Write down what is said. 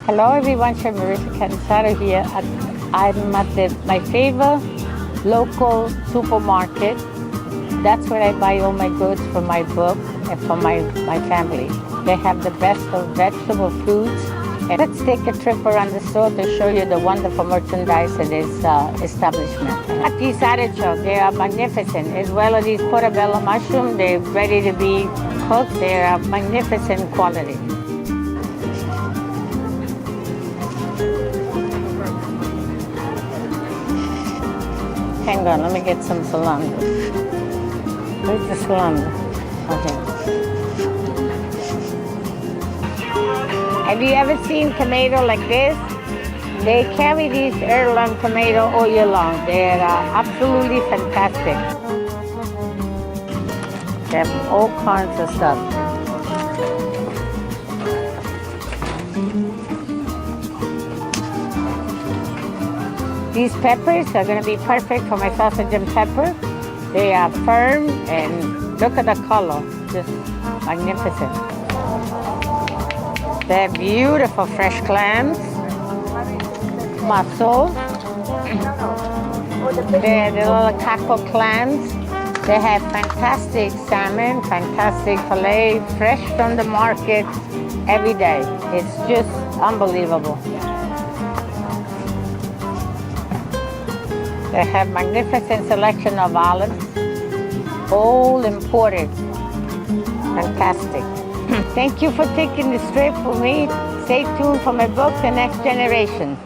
Hello everyone, Marisa here. I'm at my favorite local supermarket. That's where I buy all my goods for my book and for my family. They have the best of vegetable foods. And let's take a trip around the store to show you the wonderful merchandise in this establishment. At these artichokes, they are magnificent, as well as these portobello mushrooms. They're ready to be cooked. They are magnificent quality. Hang on, let me get some cilantro. Where's the cilantro? Okay. Have you ever seen tomato like this? They carry these heirloom tomato all year long. They're absolutely fantastic. They have all kinds of stuff. These peppers are going to be perfect for my sausage and pepper. They are firm and look at the color, just magnificent. They're beautiful fresh clams, mussels. They're the little cockle clams. They have fantastic salmon, fantastic filet, fresh from the market every day. It's just unbelievable. They have magnificent selection of olives, all imported. Fantastic. Thank you for taking this trip with me. Stay tuned for my book, The Next Generation.